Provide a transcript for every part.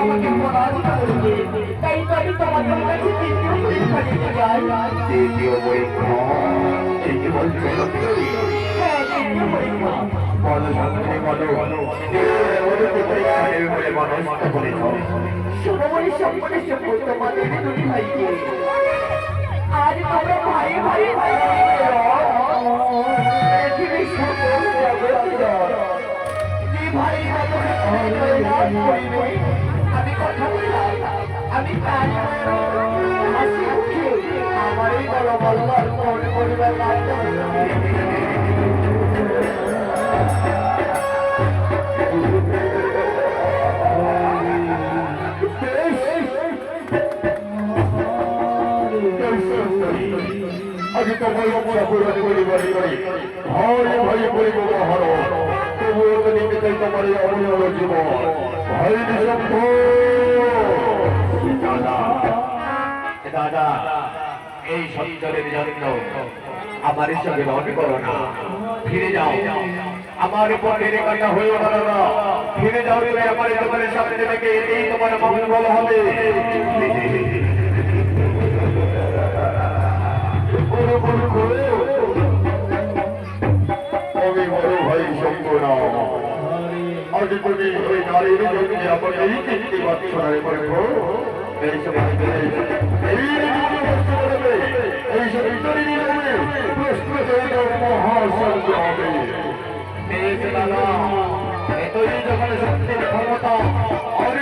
আমাকে পরাজিত করবে, তাই তো আমি তোমাদের কাছে দ্বিতীয় পরীক্ষা দিতে যাই। দ্বিতীয় পরীক্ষা ঠিকই বলছো? হ্যাঁ, দ্বিতীয় পরীক্ষা। বলো সত্যি বলো, পরীক্ষা নেবে বলে মনস্থ করেছ? শুভমণি সম্পর্কে সভ্য তোমাদের দুই ভাইকে আজ তোমরা ভাই ভাই ভাই পৃথিবীর সকল জগৎ জয় যে ভাই আমি কথা বললাম, আমি তার হাসি মুখে আমার এই বড় বলবার পরিবার আগে তো পরীক্ষা করে ভাই ভাই করে ব্যবহার তবুও তো নিতে চাই তোমার এই অমূল্য জীবন। ভাই দাদা দাদা, এই সন্তানের জন্য আমার সঙ্গে মনে করো না, ফিরে যাও। আমার পথের কথা হইও না দাদা, ফিরে যাও রে আমার তোমার সামনে থেকে, এটাই তোমার মঙ্গল হবে। আমি বড় ভাই শঙ্কর, আজ তুমি ওই নারীর জন্য আমার এই চিঠি বাচ্চারে করেছ, এই সময় এই প্রশ্ন মহাসংঘ হবে। এতই যখন শক্তির ক্ষমতা ভাই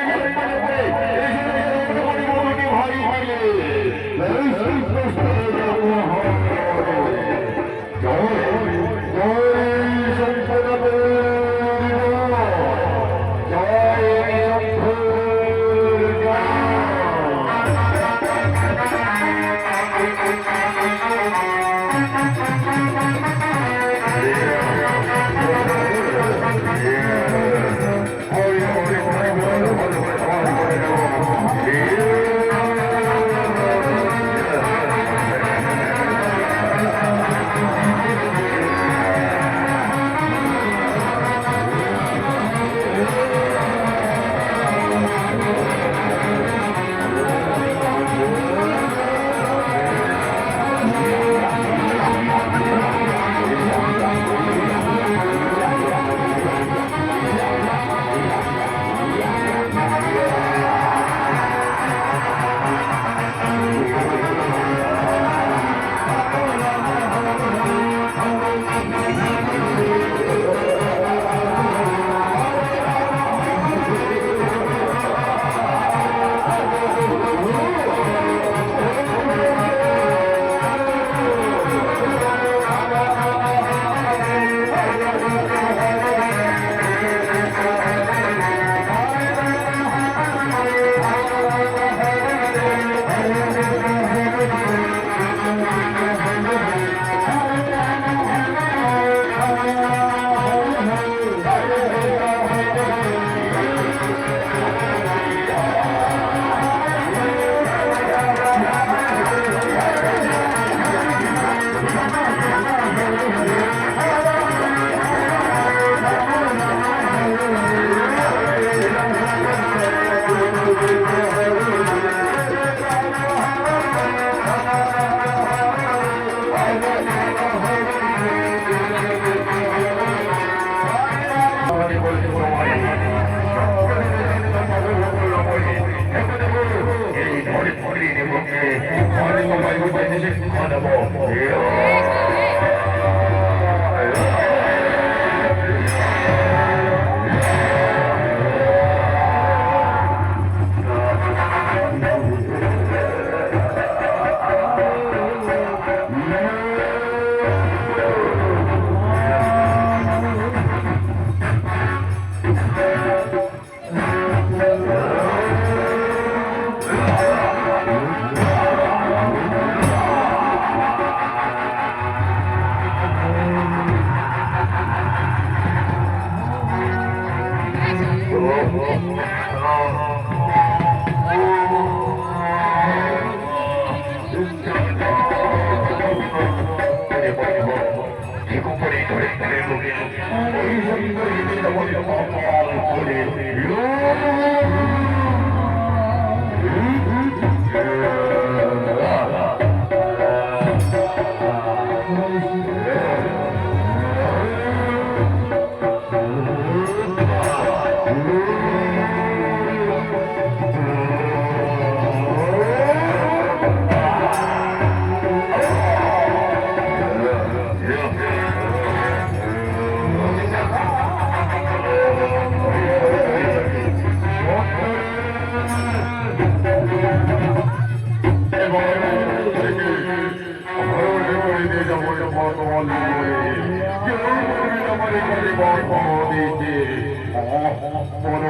Oh,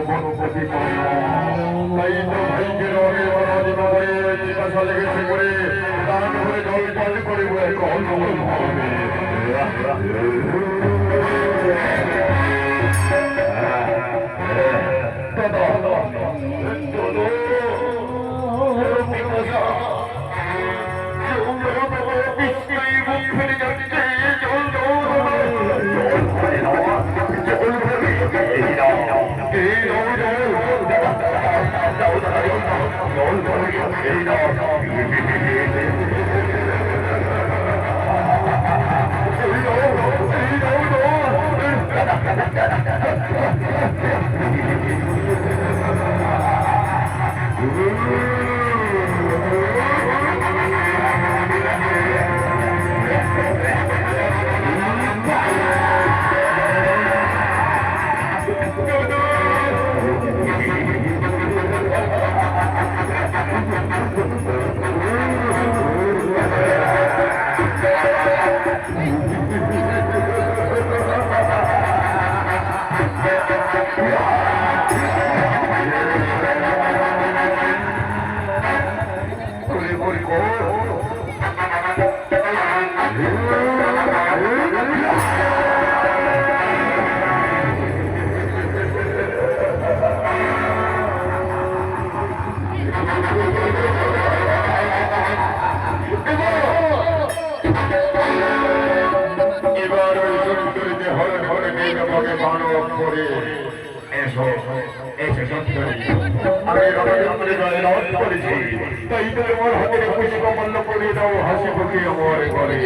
বনপতি তাই তো ভাইকে রবে অনাদিন করে জিজ্ঞাসা লেগেছে করে তার ঘরে জল পান করে এখন হবে এবার ওই সুন্দরীতে হরে হরে মেয়ে আমাকে মানব করে এসো এসে সুন্দরী আমি রণযন্ত্রে জয় লাভ করেছি তাই তো আমার হাতে পুষ্প মল্ল করে দাও হাসি মুখে আমার ঘরে